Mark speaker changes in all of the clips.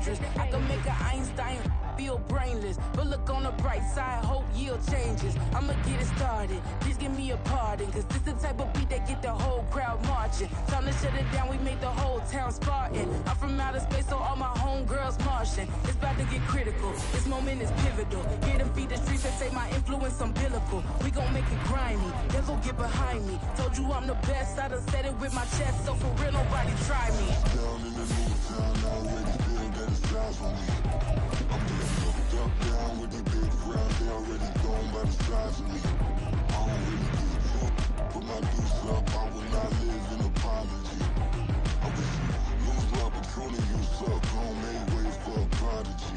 Speaker 1: dangerous. I can make an Einstein feel brainless, but look on the bright side, hope yield changes. I'ma get it started, please give me a pardon, cause this the type of beat that get the whole crowd marching. Time to shut it down, we made the whole town Spartan. I'm from outer space, so all my homegirls Martian. It's about to get critical, this moment is pivotal. Get them feed the streets and say my influence umbilical. We gon' make it grimy, never get behind me. Told you I'm the best, I done said it with my chest, so for real nobody try me.
Speaker 2: Down in the new town, I already feel that it's time for me. I'm getting hooked up down with the big crowd, they already gone by the size of me. I don't really give a fuck, put my deuce up, I will not live in apology. I wish you lose the opportunity, you suck, gon' make ways for a prodigy.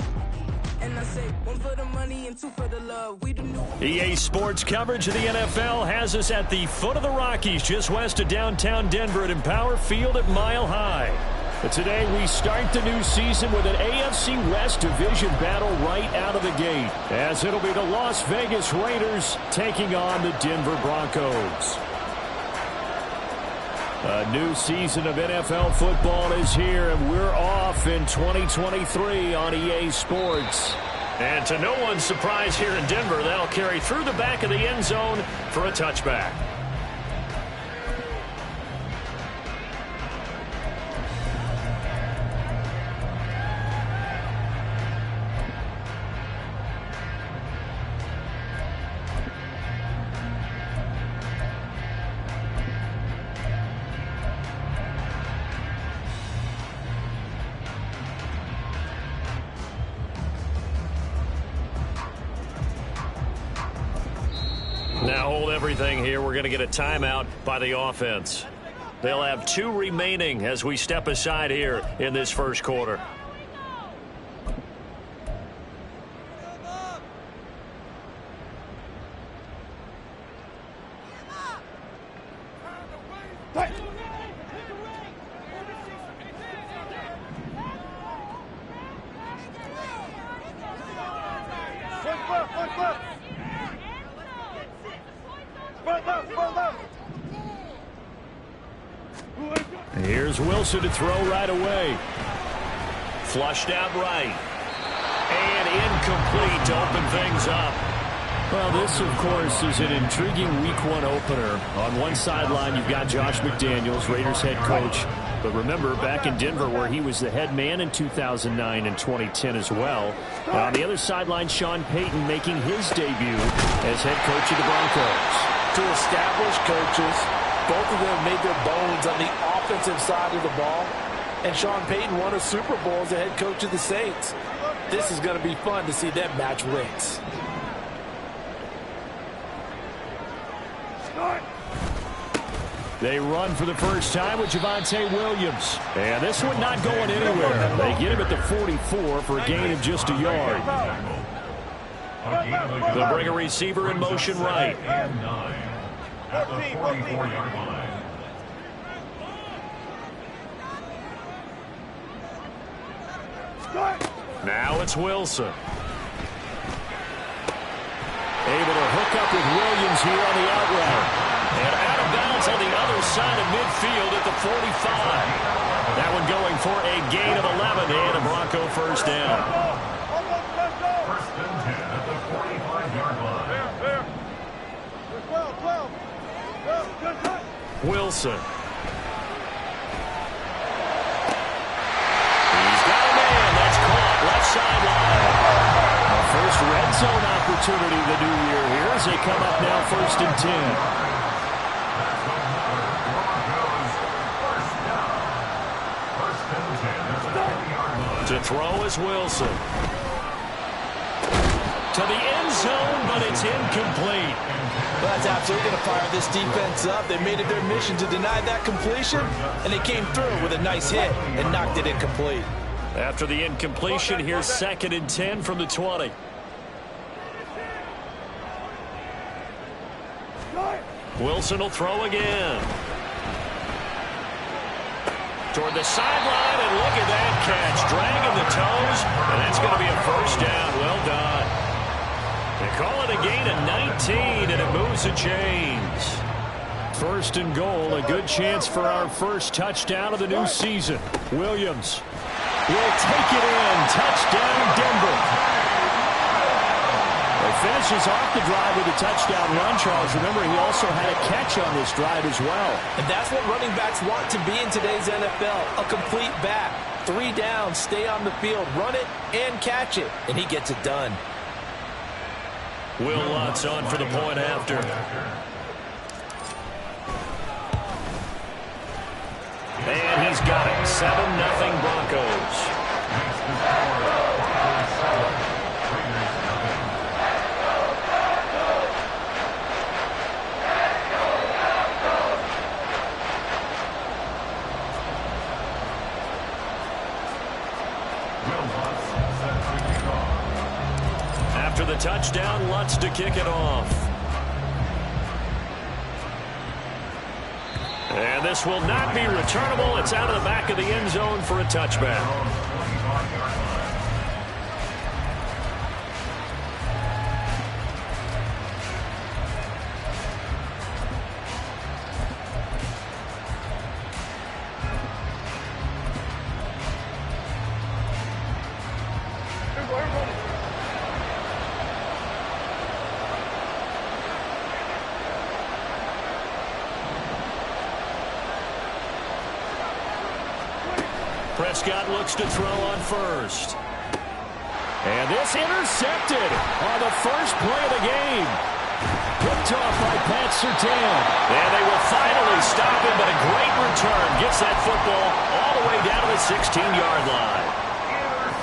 Speaker 1: And I say, one for the money and two for the love. We the new
Speaker 3: EA Sports coverage of the NFL has us at the foot of the Rockies, just west of downtown Denver at Empower Field at Mile High. But today we start the new season with an AFC West division battle right out of the gate, as it'll be the Las Vegas Raiders taking on the Denver Broncos. A new season of NFL football is here, and we're off in 2023 on EA Sports. And to no one's surprise here in Denver, that'll carry through the back of the end zone for a touchback. Now hold everything here. We're going to get a timeout by the offense. They'll have 2 remaining as we step aside here in this first quarter. Here's Wilson to throw right away. Flushed out right. And incomplete to open things up. Well, this, of course, is an intriguing Week 1 opener. On one sideline, you've got Josh McDaniels, Raiders head coach. But remember, back in Denver, where he was the head man in 2009 and 2010 as well. On the other sideline, Sean Payton making his debut as head coach of the Broncos.
Speaker 4: Two established coaches. Both of them made their bones on the offensive side of the ball. And Sean Payton won a Super Bowl as the head coach of the Saints. This is going to be fun to see them match wits.
Speaker 3: They run for the first time with Javonte Williams. And this one not going anywhere. They get him at the 44 for a gain of just a yard. They'll bring a receiver in motion right.
Speaker 5: At the 44-yard line.
Speaker 3: Now it's Wilson. Able to hook up with Williams here on the out route. And out of bounds on the other side of midfield at the 45. That one going for a gain of 11 and a Bronco first down.
Speaker 5: First and 10 at the 45-yard line.
Speaker 3: Wilson. He's got a man. That's caught left sideline. The first red zone opportunity of the new year here as they come up now first and 10. To throw is Wilson. To the end zone, but it's incomplete.
Speaker 4: Well, that's absolutely going to fire this defense up. They made it their mission to deny that completion, and they came through with a nice hit and knocked it incomplete.
Speaker 3: After the incompletion, here's second and 10 from the 20. Wilson will throw again. Toward the sideline, and look at that catch. Dragging the toes, and that's going to be a first down. Well done. They call it a gain of 19, and it moves the chains. First and goal, a good chance for our first touchdown of the new season. Williams. will take it in. Touchdown, Denver. He finishes off the drive with a touchdown run, Charles. Remember, he also had a catch on this drive as well.
Speaker 4: And that's what running backs want to be in today's NFL, a complete back. 3 down, stay on the field, run it, and catch it. And he gets it done.
Speaker 3: Will Lutz on for the point after. And he's got it. 7-0 Broncos. After the touchdown, Lutz to kick it off. And this will not be returnable. It's out of the back of the end zone for a touchback. Prescott looks to throw on first. And this intercepted on the first play of the game. Picked off by Pat Surtain. And they will finally stop him, but a great return. Gets that football all the way down to the 16-yard line.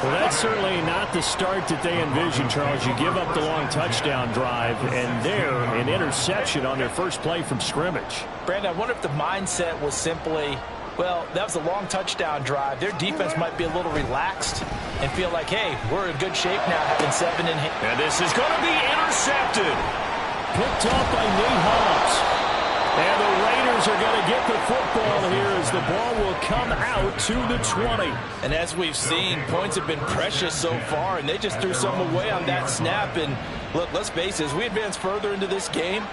Speaker 3: Well, that's certainly not the start that they envisioned, Charles. You give up the long touchdown drive, and there, an interception on their first play from scrimmage.
Speaker 4: Brandon, I wonder if the mindset was simply, well, that was a long touchdown drive. Their defense might be a little relaxed and feel like, hey, we're in good shape now, having 7 in hand.
Speaker 3: And this is going to be intercepted. Picked off by Nate Hobbs. And the Raiders are going to get the football here as the ball will come out to the 20.
Speaker 4: And as we've seen, points have been precious so far, and they just threw some away on that snap. And look, let's face it, as we advance further into this game,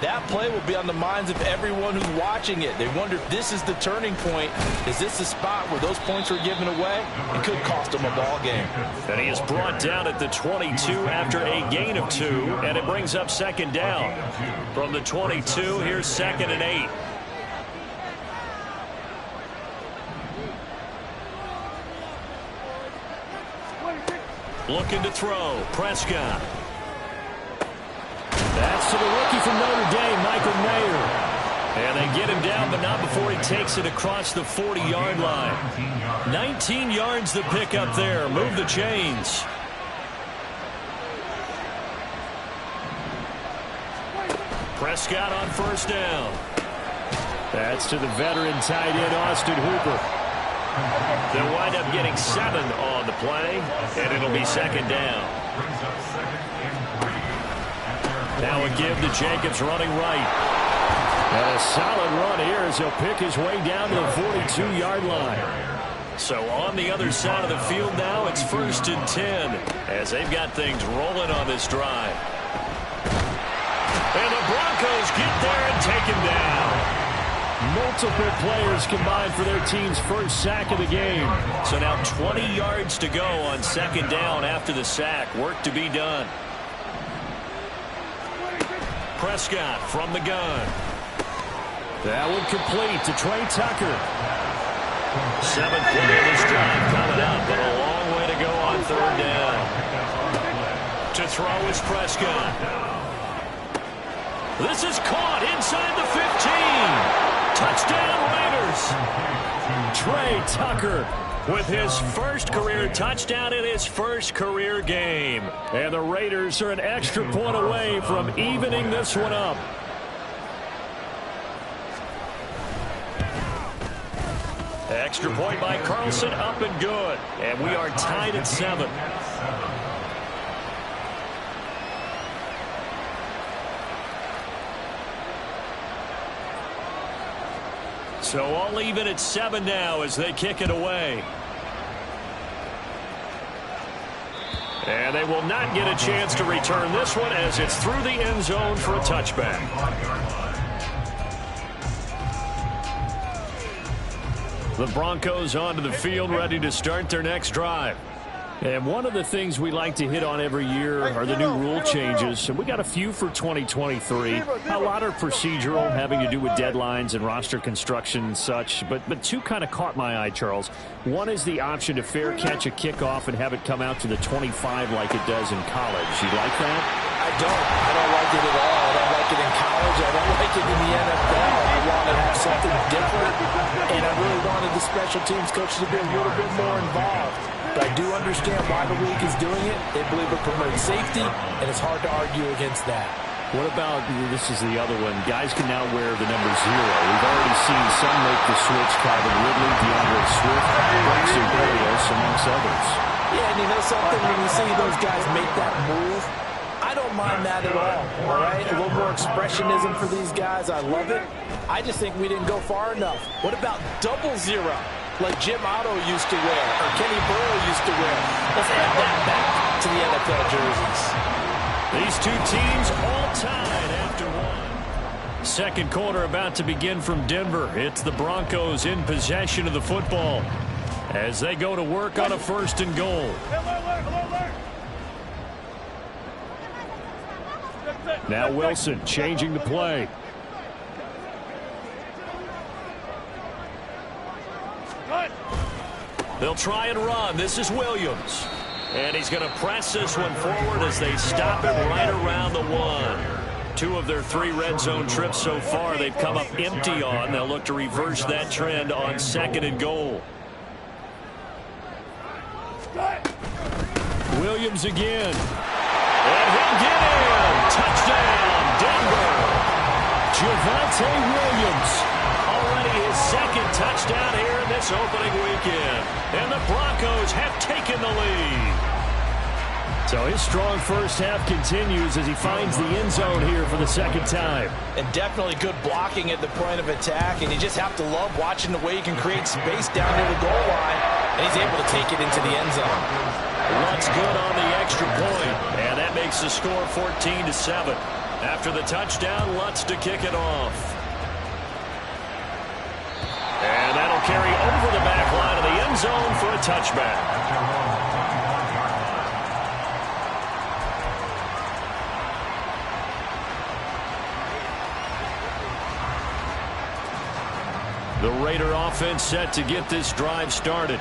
Speaker 4: that play will be on the minds of everyone who's watching it. They wonder if this is the turning point. Is this the spot where those points were given away? It could cost them a ball game.
Speaker 3: And he is brought down at the 22 after a gain of 2, and it brings up second down. From the 22, here's 2nd and 8. Looking to throw, Prescott. That's to the rookie from Notre Dame, Michael Mayer. And they get him down, but not before he takes it across the 40-yard line. 19 yards the pick up there. Move the chains. Prescott on first down. That's to the veteran tight end, Austin Hooper. They'll wind up getting 7 on the play, and it'll be second down. Now a give to Jacobs running right. And a solid run here as he'll pick his way down to the 42-yard line. So on the other side of the field now, it's 1st and 10 as they've got things rolling on this drive. And the Broncos get there and take him down. Multiple players combined for their team's first sack of the game. So now 20 yards to go on second down after the sack. Work to be done. Prescott from the gun. That one complete to Trey Tucker. 7th play of this drive coming up, but a long way to go on 3rd down. To throw is Prescott. This is caught inside the 15. Touchdown Raiders. Trey Tucker with his first career touchdown in his first career game. And the Raiders are an extra point away from evening this one up. Extra point by Carlson, up and good. And we are tied at 7. So all even at 7 now as they kick it away. And they will not get a chance to return this one as it's through the end zone for a touchback. The Broncos onto the field, ready to start their next drive. And one of the things we like to hit on every year are the new rule changes. And we got a few for 2023. A lot are procedural, having to do with deadlines and roster construction and such. But two kind of caught my eye, Charles. One is the option to fair catch a kickoff and have it come out to the 25 like it does in college. You like that?
Speaker 4: I don't like it at all. I don't like it in college. I don't like it in the NFL. I want to have something different. And I really wanted the special teams coaches to be a little bit more involved. But I do understand why the league is doing it. They believe it promotes safety, and it's hard to argue against that.
Speaker 3: What about, this is the other one, guys can now wear the number 0. We've already seen some make the switch, Calvin Ridley, DeAndre Swift, Braxton Berrios, amongst others.
Speaker 4: Yeah, and you know something, when you see those guys make that move, I don't mind that at all right? A little more expressionism for these guys. I love it. I just think we didn't go far enough. What about double 0? Like Jim Otto used to wear, or Kenny Burrow used to wear. Let's add that back to the NFL jerseys.
Speaker 3: These two teams all tied after one. Second quarter about to begin from Denver. It's the Broncos in possession of the football as they go to work on a 1st and goal. Now Wilson changing the play. They'll try and run. This is Williams. And he's going to press this one forward as they stop it right around the 1. 2 of their 3 red zone trips so far they've come up empty on. They'll look to reverse that trend on 2nd and goal. Williams again. And he'll get in. Touchdown, Denver. Javonte Williams. Already his 2nd touchdown here in this opening weekend. And the Broncos have taken the lead. So his strong first half continues as he finds the end zone here for the 2nd time.
Speaker 4: And definitely good blocking at the point of attack. And you just have to love watching the way he can create space down near the goal line. And he's able to take it into the end zone.
Speaker 3: Lutz good on the extra point. And that makes the score 14-7. After the touchdown, Lutz to kick it off. And that'll carry over the back line of the end zone for a touchback. The Raider offense set to get this drive started.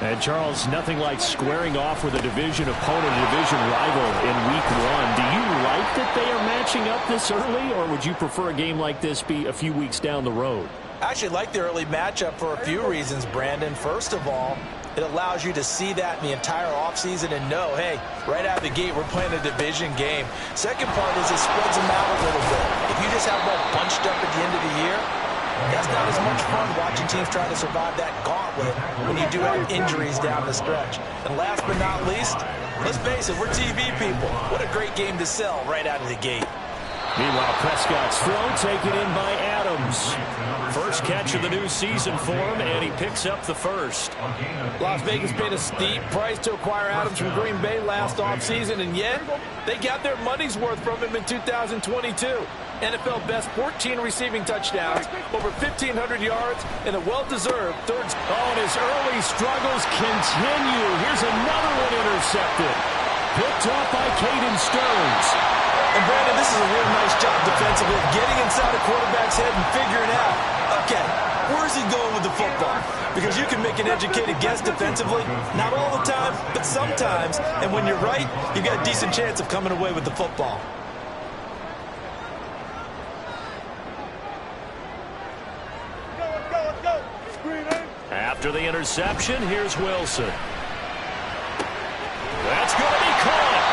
Speaker 3: And, Charles, nothing like squaring off with a division opponent, a division rival in week 1. Do you like that they are matching up this early, or would you prefer a game like this be a few weeks down the road?
Speaker 4: I actually like the early matchup for a few reasons, Brandon. First of all, it allows you to see that in the entire offseason and know, hey, right out of the gate, we're playing a division game. Second part is it spreads them out a little bit. If you just have them all bunched up at the end of the year, that's not as much fun watching teams try to survive that gauntlet when you do have injuries down the stretch. And last but not least, let's face it, we're TV people. What a great game to sell right out of the gate.
Speaker 3: Meanwhile, Prescott's throw taken in by Adams. First catch of the new season for him, and he picks up the first.
Speaker 4: Las Vegas paid a steep price to acquire Adams from Green Bay last offseason, and yet they got their money's worth from him in 2022. NFL best 14 receiving touchdowns, over 1,500 yards, and a well-deserved third.
Speaker 3: Oh, and his early struggles continue. Here's another one intercepted. Picked off by Caden Stearns.
Speaker 4: And Brandon, this is a real nice job defensively, getting inside the quarterback's head and figuring out, okay, where's he going with the football? Because you can make an educated guess defensively, not all the time, but sometimes. And when you're right, you've got a decent chance of coming away with the football.
Speaker 3: After the interception, here's Wilson. That's going to be caught.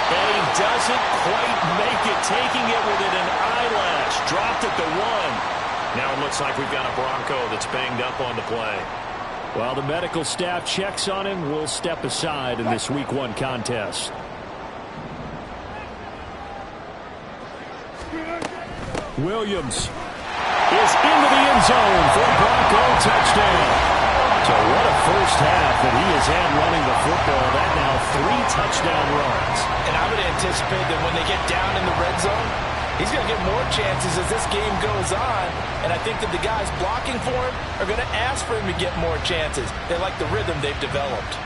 Speaker 3: And he doesn't quite make it, taking it within an eyelash. Dropped at the 1. Now it looks like we've got a Bronco that's banged up on the play. While the medical staff checks on him, we'll step aside in this Week 1 contest. Williams is into the end zone for a Bronco touchdown. So what a first half that he has had running the football. That now 3 touchdown runs.
Speaker 4: And I would anticipate that when they get down in the red zone, he's going to get more chances as this game goes on. And I think that the guys blocking for him are going to ask for him to get more chances. They like the rhythm they've developed.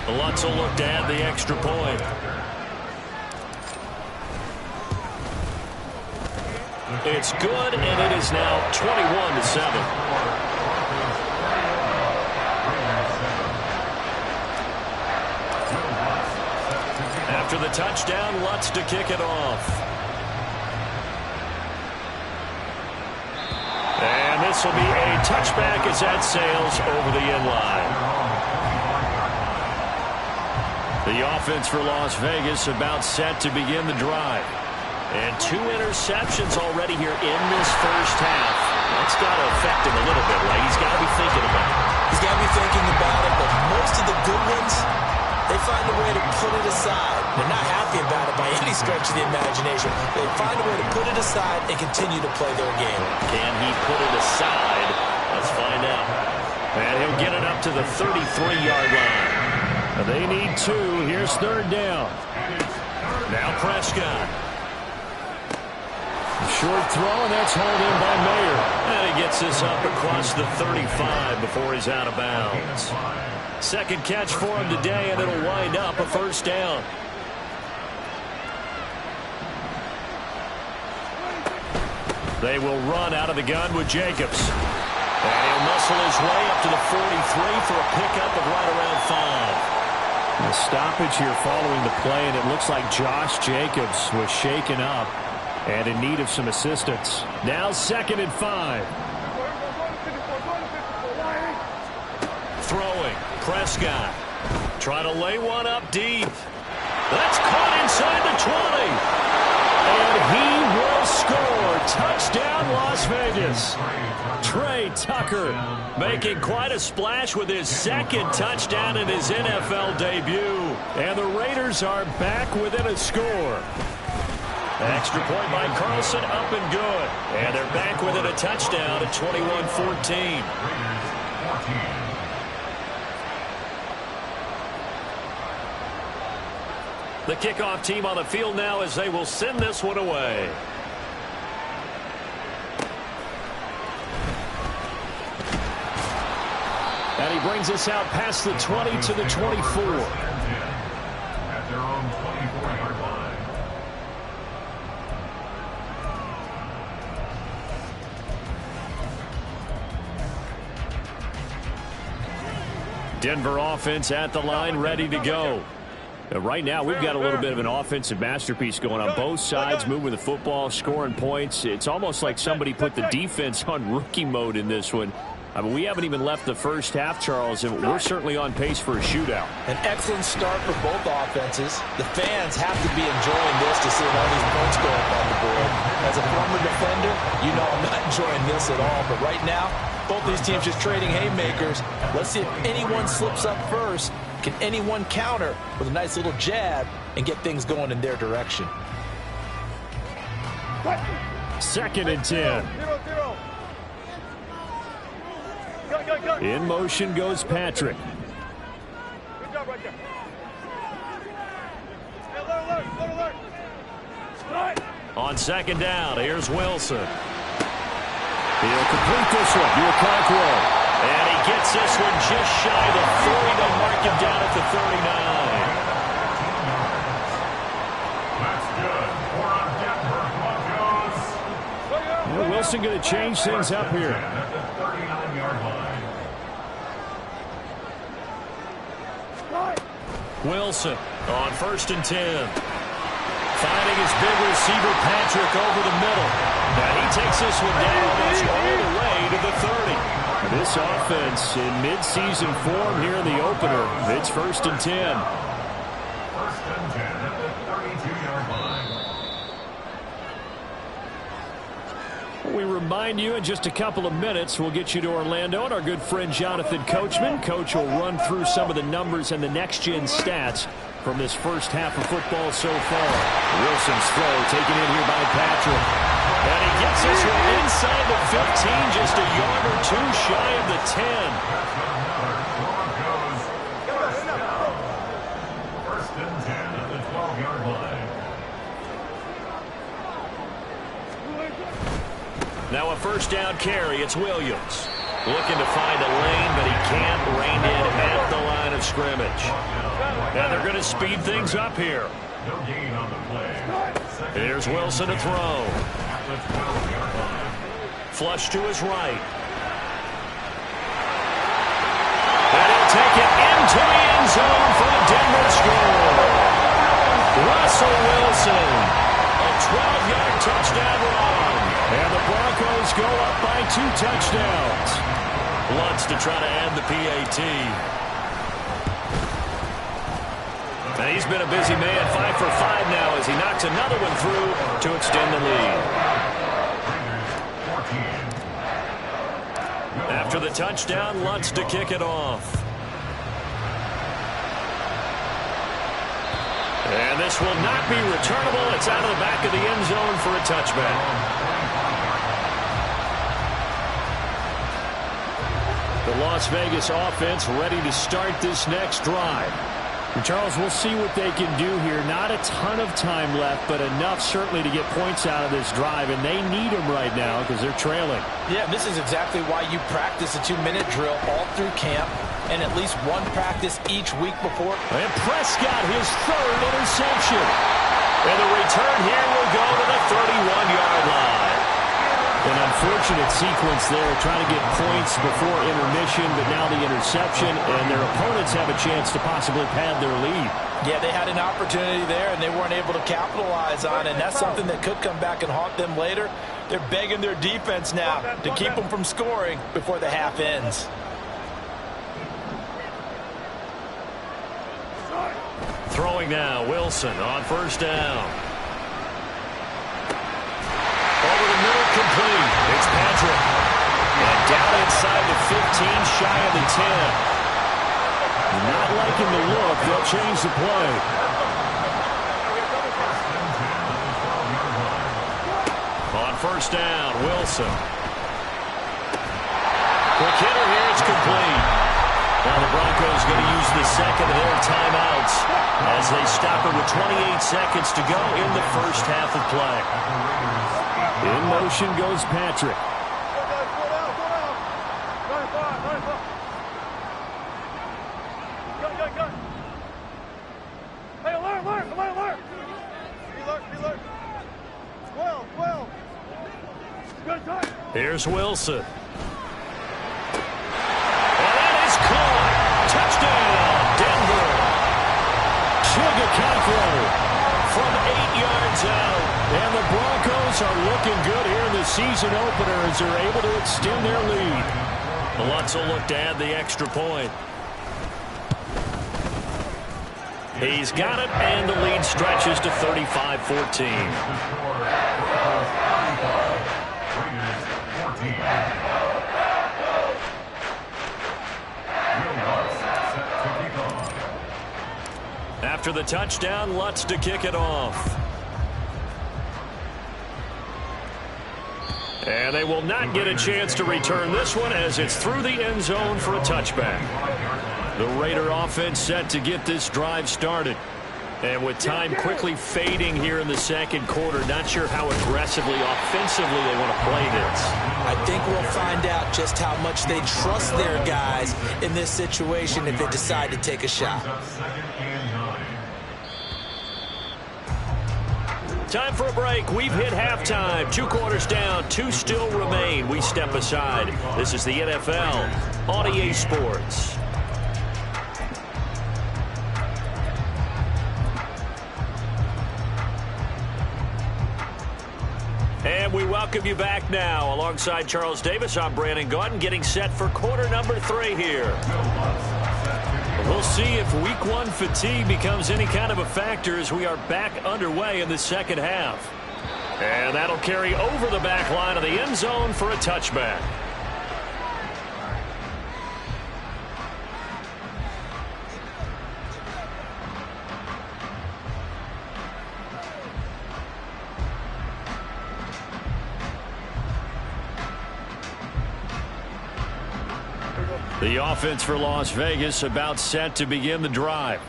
Speaker 3: Lutz will look to add the extra point. It's good, and it is now 21-7. After the touchdown, Lutz to kick it off. And this will be a touchback as that sails over the end line. The offense for Las Vegas about set to begin the drive. And 2 interceptions already here in this first half. That's got to affect him a little bit, right? He's got to be thinking about it.
Speaker 4: He's got to be thinking about it, but most of the good ones, they find a way to put it aside. They're not happy about it by any stretch of the imagination. They find a way to put it aside and continue to play their game.
Speaker 3: Can he put it aside? Let's find out. And he'll get it up to the 33-yard line. They need 2. Here's 3rd down. Now Prescott. Short throw, and that's hauled in by Mayer. And he gets this up across the 35 before he's out of bounds. Second catch for him today, and it'll wind up a first down. They will run out of the gun with Jacobs. And he'll muscle his way up to the 43 for a pickup of right around 5. A stoppage here following the play, and it looks like Josh Jacobs was shaken up and in need of some assistance. Now 2nd and 5. Throwing. Prescott. Trying to lay one up deep. That's caught inside the 20. And he will score. Touchdown, Las Vegas. Trey Tucker making quite a splash with his 2nd touchdown in his NFL debut. And the Raiders are back within a score. Extra point by Carlson, up and good. And they're back within a touchdown at 21-14. The kickoff team on the field now as they will send this one away. And he brings us out past the 20 to the 24.
Speaker 5: At their own 24-yard line.
Speaker 3: Denver offense at the line, ready to go. Right now, we've got a little bit of an offensive masterpiece going on both sides, moving the football, scoring points. It's almost like somebody put the defense on rookie mode in this one. I mean, we haven't even left the first half, Charles, and we're certainly on pace for a shootout.
Speaker 4: An excellent start for both offenses. The fans have to be enjoying this to see all these points go up on the board. As a former defender, you know I'm not enjoying this at all. But right now, both these teams just trading haymakers. Let's see if anyone slips up first. Can anyone counter with a nice little jab and get things going in their direction?
Speaker 3: 2nd and 10. In motion goes Patrick.
Speaker 6: Good job right there.
Speaker 3: On 2nd down, here's Wilson. He'll complete this one. Do a clock roll. And he gets this one just shy of the 40. They'll mark him down at the 39.
Speaker 5: That's good. 4 on Denver Broncos.
Speaker 3: Well, Wilson going to change things up here.
Speaker 5: At the 39-yard line.
Speaker 3: Wilson on 1st and 10. Finding his big receiver, Patrick, over the middle. Now he takes this one down. It's all the way to the 30. This offense in midseason form here in the opener. It's 1st and 10.
Speaker 5: 1st and 10 at the 32-yard line.
Speaker 3: We remind you in just a couple of minutes, we'll get you to Orlando and our good friend Jonathan Coachman. Coach will run through some of the numbers and the next-gen stats from this first half of football so far. Wilson's throw taken in here by Patrick. And he gets this one inside the 15, just a yard or two shy of the 10.
Speaker 5: First and 10 at the 12-yard line.
Speaker 3: Now a first down carry. It's Williams. Looking to find a lane, but he can't rein in at the line of scrimmage. And they're going to speed things up here.
Speaker 5: No gain on the play.
Speaker 3: Here's Wilson to throw. Flush to his right. And he'll take it into the end zone for the Denver score. Russell Wilson, a 12-yard touchdown run. And the Broncos go up by 2 touchdowns. Lutz to try to add the PAT. And he's been a busy man, 5 for 5 now as he knocks another one through to extend the lead. After the touchdown, Lutz to kick it off. And this will not be returnable. It's out of the back of the end zone for a touchback. The Las Vegas offense ready to start this next drive. And Charles, we'll see what they can do here. Not a ton of time left, but enough certainly to get points out of this drive, and they need them right now because they're trailing.
Speaker 4: Yeah, this is exactly why you practice a 2-minute drill all through camp and at least one practice each week before.
Speaker 3: And Prescott, his third interception. And the return here will go to the 31-yard line. An unfortunate sequence there, trying to get points before intermission, but now the interception, and their opponents have a chance to possibly pad their lead.
Speaker 4: Yeah, they had an opportunity there, and they weren't able to capitalize on it, and that's something that could come back and haunt them later. They're begging their defense now to keep them from scoring before the half ends.
Speaker 3: Throwing now, Wilson on first down. Over the middle, complete. It's Patrick. And down inside the 15, shy of the 10. Not liking the look. They'll change the play. On first down, Wilson. Quick hitter here. It's complete. Now the Broncos going to use the second of their timeouts as they stop it with 28 seconds to go in the first half of play. In motion goes Patrick.
Speaker 6: Hey, alert! Be alert. 12. Good time.
Speaker 3: Here's Wilson. And that is caught. Touchdown, Denver. Chugacafro from 8 yards out. And the Broncos are looking good here in the season opener as they're able to extend their lead. Lutz will look to add the extra point. He's got it, and the lead stretches to 35-14. After the touchdown, Lutz to kick it off. And they will not get a chance to return this one as it's through the end zone for a touchback. The Raider offense set to get this drive started. And with time quickly fading here in the second quarter, not sure how aggressively, offensively they want to play this.
Speaker 4: I think we'll find out just how much they trust their guys in this situation if they decide to take a shot.
Speaker 3: Time for a break. We've hit halftime. 2 quarters down, 2 still remain. We step aside. This is the NFL on EA Sports. And we welcome you back now. Alongside Charles Davis, I'm Brandon Gaudin, getting set for quarter number 3 here. We'll see if week 1 fatigue becomes any kind of a factor as we are back underway in the second half. And that'll carry over the back line of the end zone for a touchback. The offense for Las Vegas about set to begin the drive.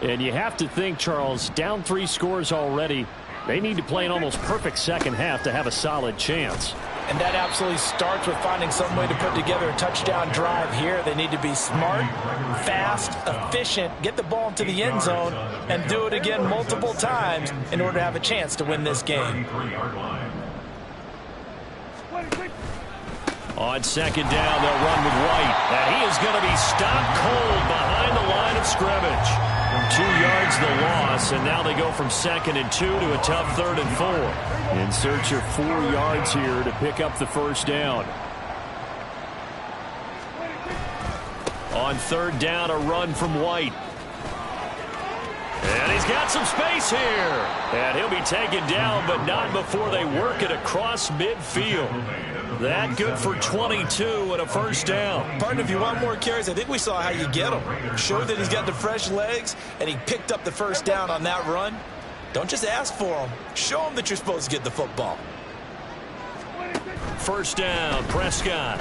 Speaker 7: And you have to think, Charles, down 3 scores already. They need to play an almost perfect second half to have a solid chance.
Speaker 4: And that absolutely starts with finding some way to put together a touchdown drive here. They need to be smart, fast, efficient, get the ball into the end zone, and do it again multiple times in order to have a chance to win this game.
Speaker 3: On second down, they'll run with White. And he is going to be stopped cold behind the line of scrimmage. 2 yards the loss, and now they go from 2nd and 2 to a tough 3rd and 4.
Speaker 7: In search of 4 yards here to pick up the first down.
Speaker 3: On 3rd down, a run from White. And he's got some space here. And he'll be taken down, but not before they work it across midfield. That good for 22 and a first down.
Speaker 4: Partner, if you want more carries, I think we saw how you get him. Showed that he's got the fresh legs, and he picked up the first down on that run. Don't just ask for him. Show him that you're supposed to get the football.
Speaker 3: First down, Prescott.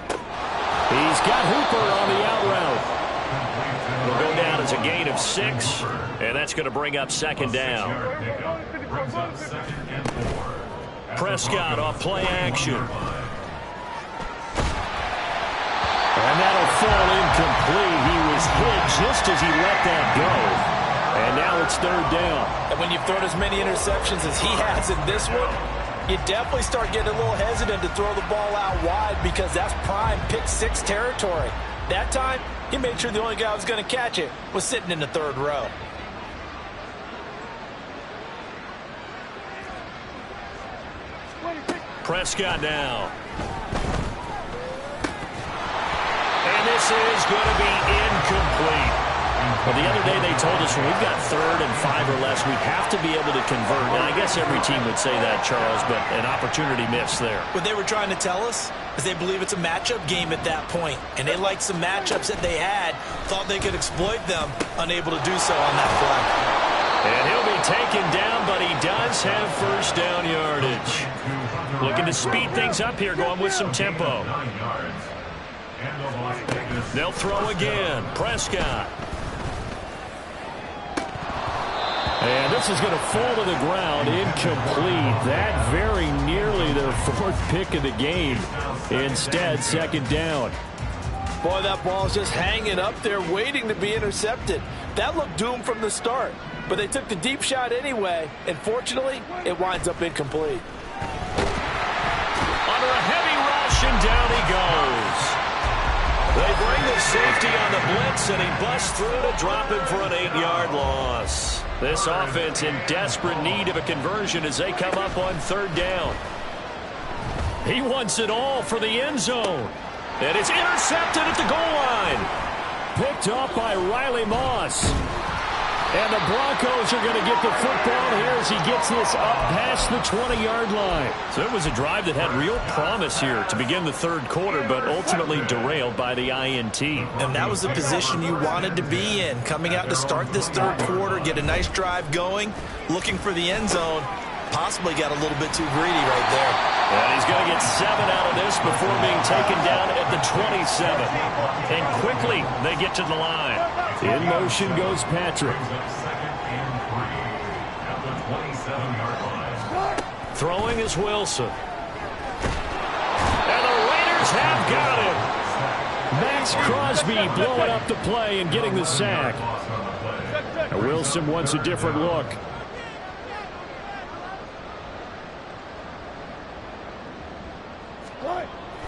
Speaker 3: He's got Hooper on the out route. It'll go down as a gain of 6, and that's going to bring up 2nd down. Prescott off play action.
Speaker 7: And that'll fall incomplete. He was hit just as he let that go. And now it's 3rd down.
Speaker 4: And when you've thrown as many interceptions as he has in this one, you definitely start getting a little hesitant to throw the ball out wide because that's prime pick 6 territory. That time, he made sure the only guy who was going to catch it was sitting in the 3rd row.
Speaker 3: Prescott now. And this is going to be incomplete. Well, the other day they told us when we've got 3rd and 5 or less, we have to be able to convert. And I guess every team would say that, Charles, but an opportunity missed there.
Speaker 4: What they were trying to tell us is they believe it's a matchup game at that point. And they liked some matchups that they had, thought they could exploit them, unable to do so on that play.
Speaker 3: And he'll be taken down, but he does have first down yardage. Looking to speed things up here, going with some tempo. They'll throw again. Prescott.
Speaker 7: And this is going to fall to the ground, incomplete. That very nearly their 4th pick of the game. Instead, 2nd down.
Speaker 4: Boy, that ball's just hanging up there, waiting to be intercepted. That looked doomed from the start. But they took the deep shot anyway, and fortunately, it winds up incomplete.
Speaker 3: Under a heavy rush, and down he goes. They bring the safety on the blitz, and he busts through to drop him for an 8-yard loss. This offense in desperate need of a conversion as they come up on 3rd down. He wants it all for the end zone. And it's intercepted at the goal line.
Speaker 7: Picked off by Riley Moss. And the Broncos are going to get the football here as he gets this up past the 20-yard line.
Speaker 3: So it was a drive that had real promise here to begin the 3rd quarter, but ultimately derailed by the INT.
Speaker 4: And that was the position you wanted to be in, coming out to start this 3rd quarter, get a nice drive going, looking for the end zone. Possibly got a little bit too greedy right there.
Speaker 3: And he's going to get 7 out of this before being taken down at the 27. And quickly they get to the line.
Speaker 7: In motion goes Patrick.
Speaker 3: Throwing is Wilson. And the Raiders have got him.
Speaker 7: Max Crosby blowing up the play and getting the sack. Now Wilson wants a different look.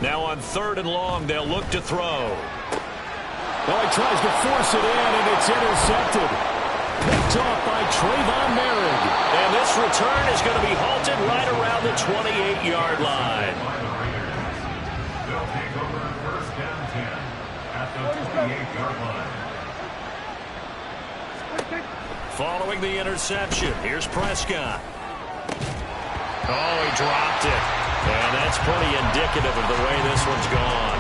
Speaker 3: Now on 3rd and long, they'll look to throw.
Speaker 7: Well, he tries to force it in, and it's intercepted. Picked off by Trayvon Merrick.
Speaker 3: And this return is going to be halted right around the 28-yard line.
Speaker 5: They'll take over 1st and 10 at the 28-yard line.
Speaker 3: Following the interception, here's Prescott. Oh, he dropped it. And that's pretty indicative of the way this one's gone.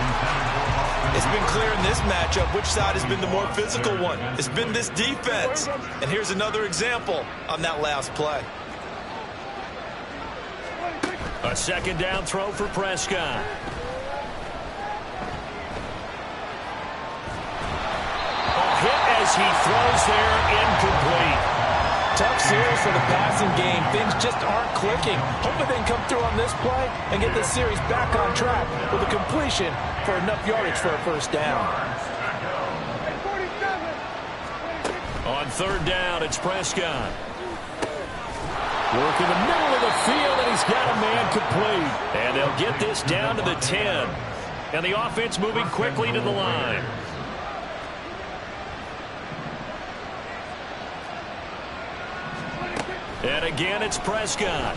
Speaker 4: It's been clear in this matchup which side has been the more physical one. It's been this defense. And here's another example on that last play.
Speaker 3: A 2nd down throw for Prescott. as he throws there, incomplete.
Speaker 4: Tough series for the passing game. Things just aren't clicking. Hoping they can come through on this play and get this series back on track with a completion for enough yardage for a first down.
Speaker 3: On third down, it's Prescott. Work in the middle of the field, and he's got a man complete. And they'll get this down to the 10. And the offense moving quickly to the line. And again, it's Prescott.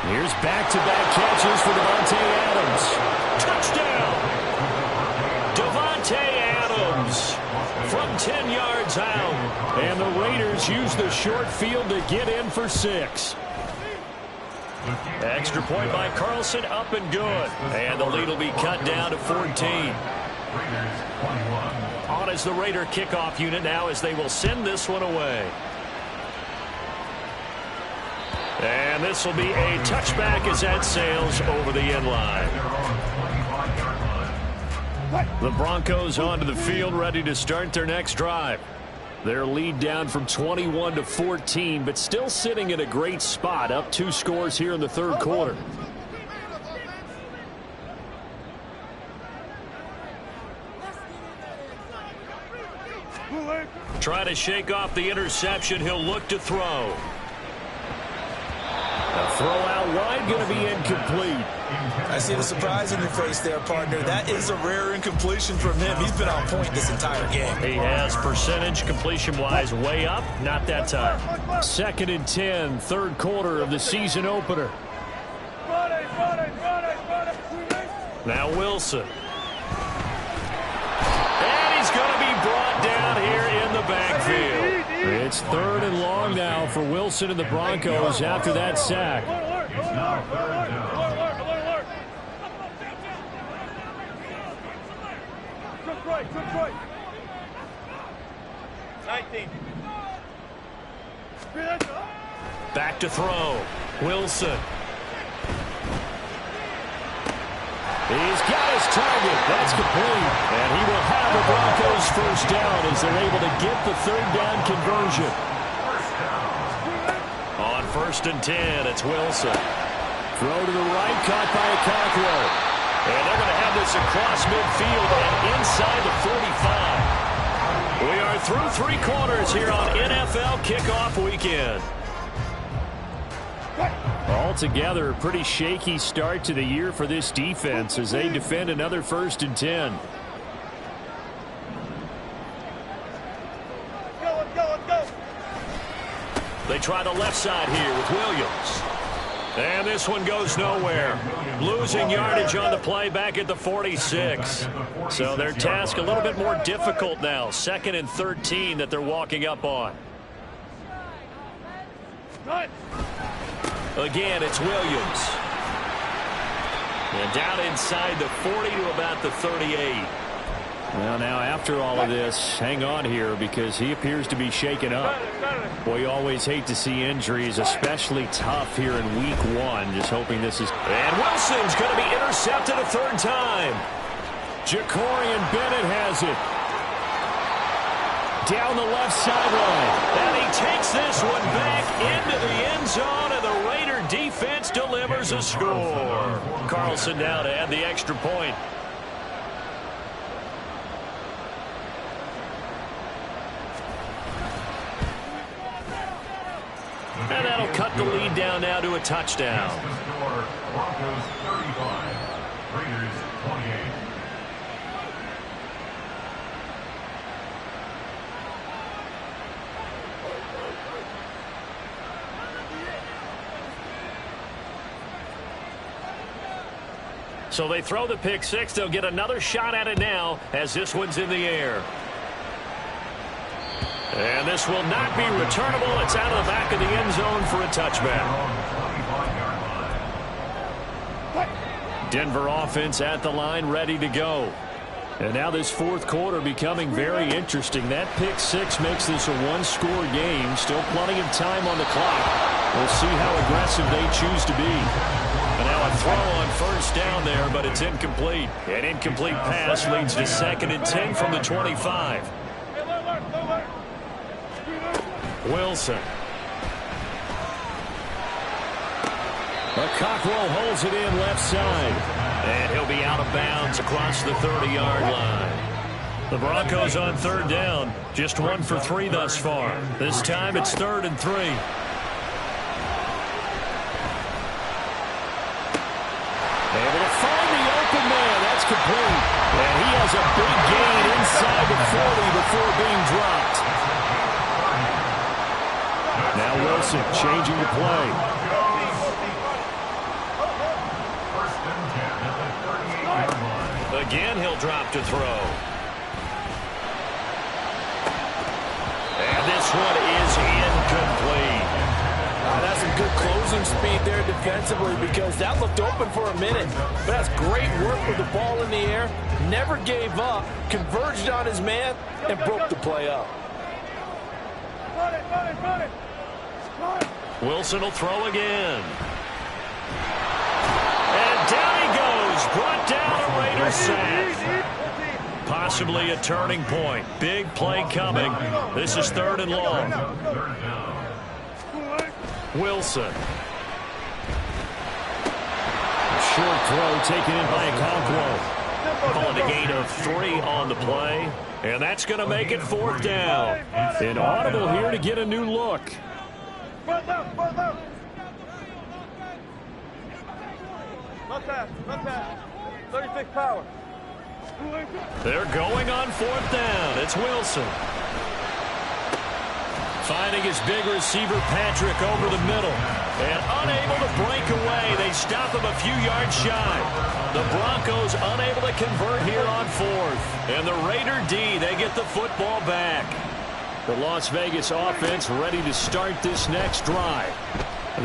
Speaker 3: Here's back-to-back catches for Davante Adams. Touchdown! Davante Adams from 10 yards out. And the Raiders use the short field to get in for 6. Extra point by Carlson, up and good. And the lead will be cut down to 14. On as the Raider kickoff unit now as they will send this one away. And this will be a touchback as that sails over the end line. The Broncos onto the field, ready to start their next drive. Their lead down from 21 to 14, but still sitting in a great spot, up 2 scores here in the third quarter. Try to shake off the interception. He'll look to throw. A throw out wide, going to be incomplete.
Speaker 8: I see the surprise in your face there, partner. That is a rare incompletion from him. He's been on point this entire game.
Speaker 3: He has percentage completion-wise way up. Not that time. 2nd and 10, third quarter of the season opener. Now Wilson. And he's going to be brought down here in the backfield. It's 3rd and long now for Wilson and the Broncos after that sack.
Speaker 5: It's now 3rd down.
Speaker 6: Good right. 19.
Speaker 3: Back to throw. Wilson. He's got his target. That's complete. And he will have the Broncos first down as they're able to get the 3rd down conversion. On 1st and 10, it's Wilson. Throw to the right, caught by Okonkwo. And they're going to have this across midfield and inside the 45. We are through 3 quarters here on NFL Kickoff Weekend. Altogether, a pretty shaky start to the year for this defense as they defend another 1st and 10.
Speaker 6: Let's go.
Speaker 3: They try the left side here with Williams. And this one goes nowhere. Losing yardage on the play back at the 46. So their task a little bit more difficult now. 2nd and 13 that they're walking up on. Again, it's Williams. And down inside the 40 to about the 38. Well, now after all of this, hang on here because he appears to be shaken up. Boy, you always hate to see injuries, especially tough here in week 1. Just hoping this is... And Wilson's going to be intercepted a 3rd time. Jacorian Bennett has it. Down the left sideline. And he takes this one back into the end zone, and the Raider defense delivers a score. Carlson now to add the extra point. And that'll cut the lead down now to a touchdown.
Speaker 5: Broncos 35, Raiders 28.
Speaker 3: So they throw the pick 6. They'll get another shot at it now as this one's in the air. And this will not be returnable. It's out of the back of the end zone for a touchback. Denver offense at the line, ready to go. And now this 4th quarter becoming very interesting. That pick 6 makes this a 1-score game. Still plenty of time on the clock. We'll see how aggressive they choose to be. And now a throw on 1st down there, but it's incomplete. An incomplete pass leads to 2nd and 10 from the 25. Wilson. Cockrell holds it in left side. And he'll be out of bounds across the 30-yard line. The Broncos on third down. Just 1 for 3 thus far. This time it's 3rd and 3. Able to find the open man. That's complete. And he has a big gain inside the 40 before being dropped. Now Wilson changing the play. Again, he'll drop to throw. And this one is incomplete.
Speaker 4: That's some good closing speed there defensively because that looked open for a minute. But that's great work with the ball in the air. Never gave up, converged on his man, and broke the play up.
Speaker 3: Wilson will throw again. And down he goes. Brought down a Raider sack. Possibly a turning point. Big play coming. This is 3rd and long. Wilson. Short throw taken in by Okonkwo. Calling a gain of 3 on the play. And that's going to make it 4th down. An audible here to get a new look.
Speaker 6: Not that. 36 power.
Speaker 3: They're going on 4th down. It's Wilson. Finding his big receiver, Patrick, over the middle. And unable to break away. They stop him a few yards shy. The Broncos unable to convert here on 4th. And the Raider D, they get the football back. The Las Vegas offense ready to start this next drive.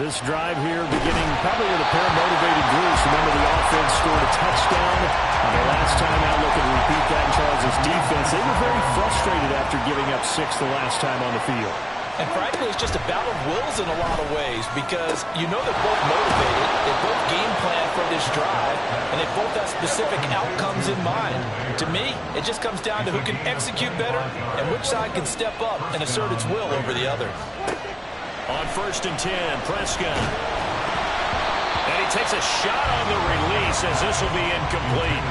Speaker 3: This drive here beginning probably with a pair of motivated groups. Remember, the offense scored a touchdown on the last time out. Look at repeat that in Charles' defense. They were very frustrated after giving up 6 the last time on the field.
Speaker 8: And frankly, it's just a battle of wills in a lot of ways because you know they're both motivated. They both game plan for this drive, and they both have specific outcomes in mind. To me, it just comes down to who can execute better and which side can step up and assert its will over the other.
Speaker 3: On 1st and 10, Prescott. And he takes a shot on the release as this will be incomplete.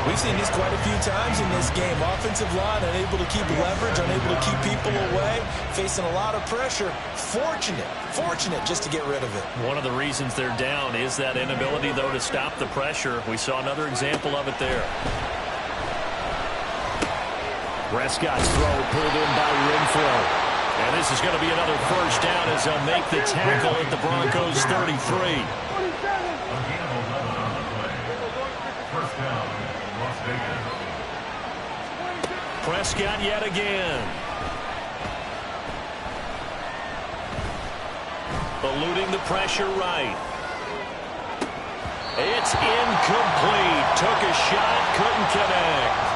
Speaker 8: We've seen this quite a few times in this game. Offensive line unable to keep leverage, unable to keep people away, facing a lot of pressure. Fortunate just to get rid of it.
Speaker 3: One of the reasons they're down is that inability, though, to stop the pressure. We saw another example of it there.
Speaker 7: Prescott's throw pulled in by Renfro.
Speaker 3: And this is going to be another 1st down as they'll make the tackle at the Broncos 33. Prescott yet again. Eluding the pressure right. It's incomplete. Took a shot, couldn't connect.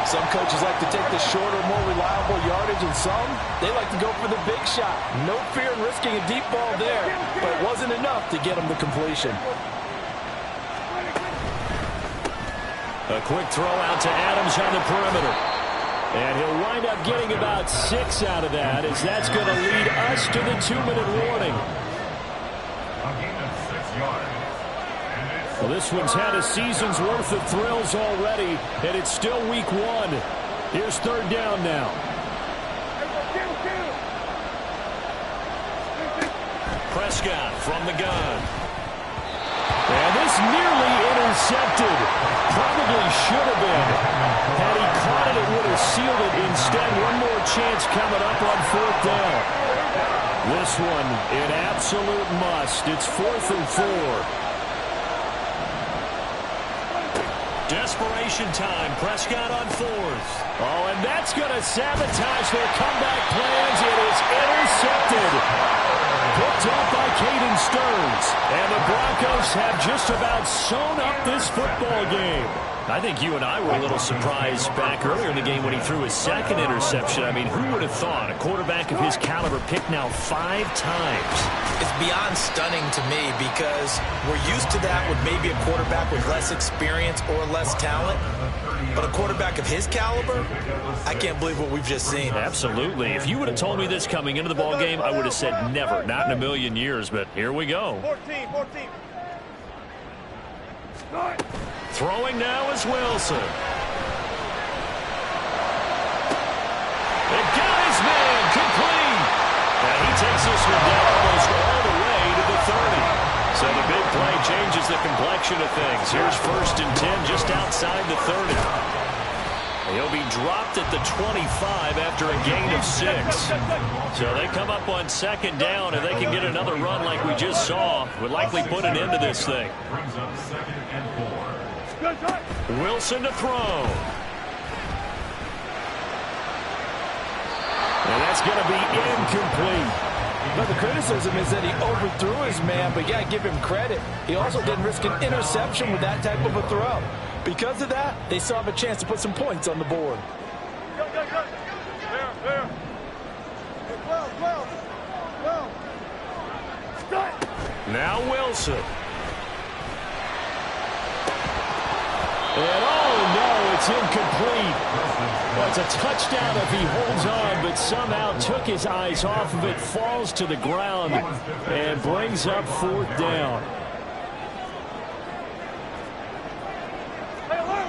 Speaker 4: Some coaches like to take the shorter, more reliable yardage, and some, they like to go for the big shot. No fear in risking a deep ball there, but it wasn't enough to get him the completion.
Speaker 3: A quick throw out to Adams on the perimeter. And he'll wind up getting about 6 out of that, as that's going to lead us to the 2-minute warning.
Speaker 5: A gain of 6 yards.
Speaker 7: Well, this one's had a season's worth of thrills already, and it's still week 1. Here's 3rd down now.
Speaker 3: Prescott from the gun.
Speaker 7: And this nearly intercepted. Probably should have been. Had he caught it, it would have sealed it. Instead, one more chance coming up on 4th down. This one, an absolute must. It's 4th and 4.
Speaker 3: Desperation time. Prescott on 4th.
Speaker 7: Oh, and that's going to sabotage their comeback plans. It is intercepted. Picked off by Caden Stearns. And the Broncos have just about sewn up this football game.
Speaker 3: I think you and I were a little surprised back earlier in the game when he threw his 2nd interception. I mean, who would have thought a quarterback of his caliber picked now 5 times?
Speaker 8: It's beyond stunning to me because we're used to that with maybe a quarterback with less experience or less talent. But a quarterback of his caliber, I can't believe what we've just seen.
Speaker 3: Absolutely. If you would have told me this coming into the ball game, I would have said never, not in a million years. But here we go.
Speaker 6: 14.
Speaker 3: Throwing now is Wilson. It got his man complete. And he takes this one down almost all the way to the 30. So the big play changes the complexion of things. Here's 1st and 10 just outside the 30. He'll be dropped at the 25 after a gain of 6. So they come up on 2nd down, and they can get another run like we just saw. Would likely put an end to this thing.
Speaker 5: Brings up 2nd and 4.
Speaker 3: Wilson to throw. And that's going to be incomplete.
Speaker 4: But the criticism is that he overthrew his man, but yeah, give him credit. He also didn't risk an interception with that type of a throw. Because of that, they still have a chance to put some points on the board.
Speaker 6: There. 12.
Speaker 3: Now Wilson. And oh no, it's incomplete. Well, it's a touchdown if he holds on, but somehow took his eyes off of it, falls to the ground, and brings up 4th down.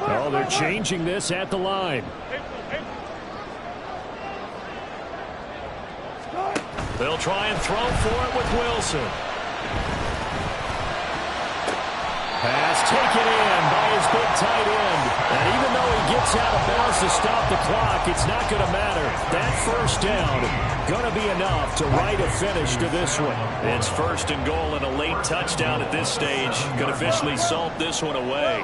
Speaker 3: Oh, they're changing this at the line. They'll try and throw for it with Wilson. Pass taken in by his big tight end. And even though he gets out of bounds to stop the clock, it's not going to matter. That 1st down going to be enough to write a finish to this one. It's 1st and goal and a late touchdown at this stage. Could officially salt this one away.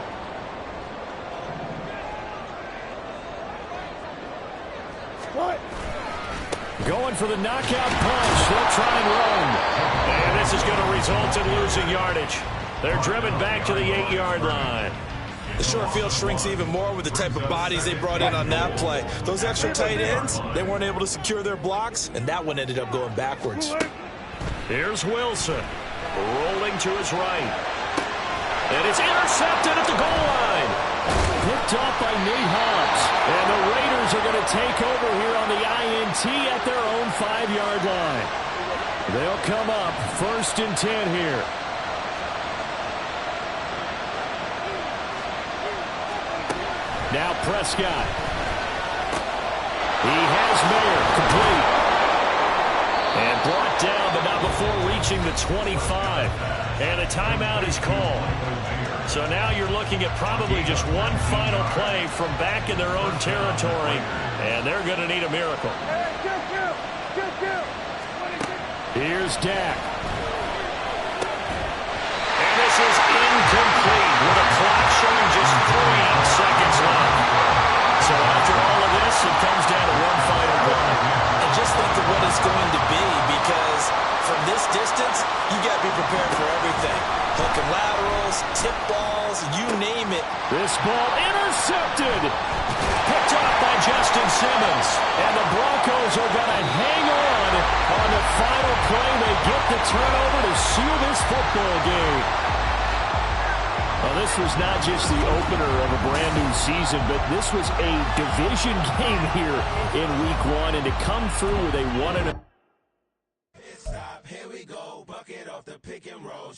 Speaker 3: Going for the knockout punch. They'll try and run. And this is going to result in losing yardage. They're driven back to the 8-yard line.
Speaker 8: The short field shrinks even more with the type of bodies they brought in on that play. Those extra tight ends, they weren't able to secure their blocks, and that one ended up going backwards.
Speaker 3: Here's Wilson, rolling to his right. And it's intercepted at the goal line. Picked off by Nate Hobbs. And the Raiders are going to take over here on the INT at their own 5-yard line. They'll come up 1st and 10 here. Now Prescott. He has Mayer complete. And brought down, but not before reaching the 25. And a timeout is called. So now you're looking at probably just one final play from back in their own territory. And they're going to need a miracle. Here's Dak. And this is incomplete with a clock showing just 3 seconds left. So after all of this, it comes down to one final play.
Speaker 8: And just think of what it's going to be, because from this distance, you got to be prepared for everything. Hook and laterals, tip balls, you name it.
Speaker 3: This ball intercepted. Picked off by Justin Simmons. And the Broncos are going to hang on the final play. They get the turnover to seal this football game. Well, this was not just the opener of a brand new season, but this was a division game here in week 1. And to come through with a 1-0.
Speaker 9: Here we go, bucket off the pick and roll.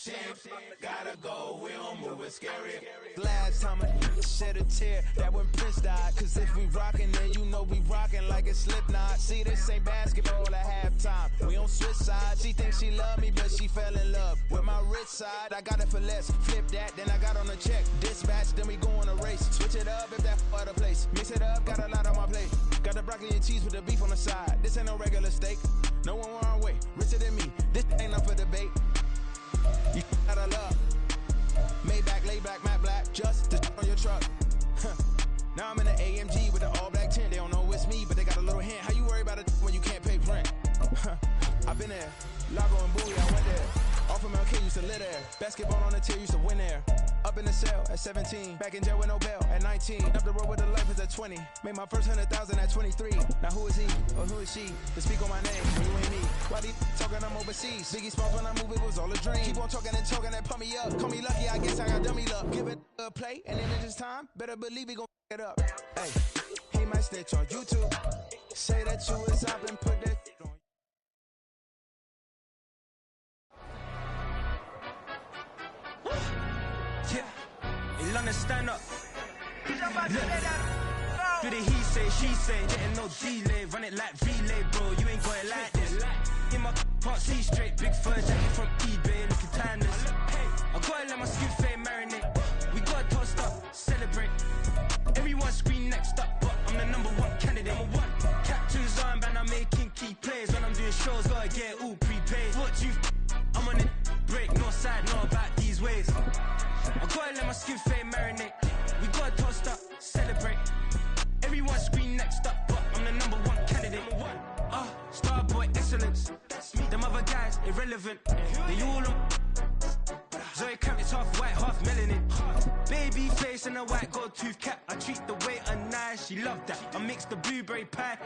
Speaker 9: Gotta go, we don't move it scary. Last time I shed a tear, that when Prince died. Cause if we rockin', then you know we rockin' like it's Slipknot. See, this ain't basketball at halftime. We on switch sides. She thinks she love me, but she fell in love with my rich side. I got it for less. Flip that, then I got on a check. Dispatch, then we go on a race. Switch it up if that other place. Mix it up, got a lot on my plate. Got the broccoli and cheese with the beef on the side. This ain't no regular steak. No one wrong way, richer than me. This ain't up for debate. You gotta love. Maybach, lay back, matte black, just to on your truck. Now I'm in the AMG with the all black tint. They don't know it's me, but they got a little hint. How you worry about it when you can't pay rent? I've been there. Lago and Bowie, I went there. Off of Mount K used to live there. Basketball on the tier used to win there. Up in the cell at 17. Back in jail with no bail at 19. Up the road with the life is at 20. Made my first 100,000 at 23. Now who is he or who is she to speak on my name when you ain't me? Why they talking I'm overseas? Biggie Smalls when I move it was all a dream. Keep on talking and choking and pump me up. Call me lucky, I guess I got dummy luck. Give it a play and then it's time. Better believe he gon' it up. Hey, he might snitch on YouTube. Say that you was up and put that on. Yeah, in London stand up. Do the he say, she say, getting no delay. Run it like relay, bro, you ain't got it like this. In my part, see straight, big fur jacket from eBay, looking timeless. I gotta let my skin fade marinate. We gotta toast up, celebrate. Everyone scream next up, but I'm the number one candidate. Captain's armband, I'm making key plays. When I'm doing shows, gotta get it all prepaid. What you I'm on it, break, no side, know about these ways. I gotta let my skin fade marinate. We gotta toast up, celebrate. Everyone scream next up, but I'm the number one candidate. Starboy excellence. Them other guys irrelevant. They all on. Zoe Camp, it's half white, half melanin. Baby face and a white gold tooth cap. I treat the waiter nice, she love that. I mix the blueberry pie.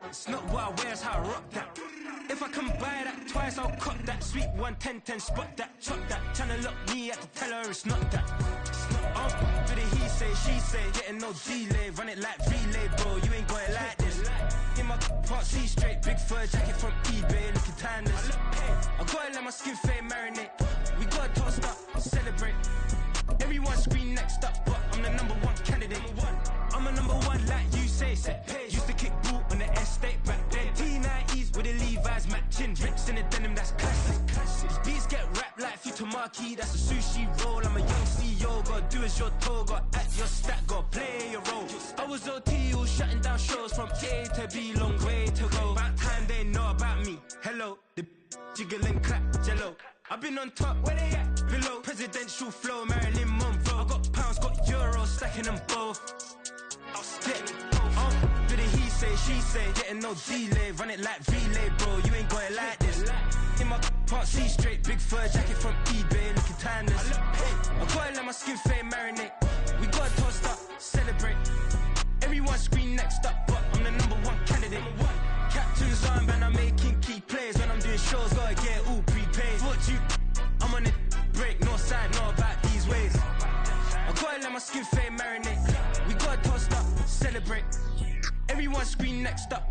Speaker 9: It's not what I wear, it's how I rock that. If I can buy that twice, I'll cut that. Sweet 110, spot that, chop that. Tryna lock me at the tell her it's not that. It's not for the he say, she say. Getting no delay, run it like relay, bro. You ain't got it like this. In my part, see straight, big fur jacket from eBay, looking timeless. I gotta let my skin fade marinate. We gotta toast up, celebrate. Everyone scream next up, but I'm the number one candidate. I'm a number one, like you say, set page. Used to kick boot on the estate back then. T90s with the Levi's matching. Rips in the denim, that's classic. These beats get wrapped like Futamaki, that's a sushi roll. I'm a young CEO, gotta do as you're told. Gotta act your stat, gotta play your role. I was OT, all shutting down shows from A to B, long way to go. About time they know about me. Hello, the jiggle and clap, jello. I've been on top, where they at? Below, presidential flow, Marilyn Monroe. I got pounds, got euros, stacking them both. I'll stick. Do the he say, she say, getting no delay. Run it like relay, bro, you ain't got it like this. In my part, see straight, big fur jacket from eBay, looking timeless. I gotta let my skin fade marinate. We gotta toast up, celebrate. Everyone scream next up, but I'm the number one candidate. Captain's armband, I'm making key plays. When I'm doing shows, gotta get it all prepaid. What you I'm on it, break, no side, know about these ways. I gotta let my skin fade marinate. We gotta toast up, celebrate. Everyone scream next up.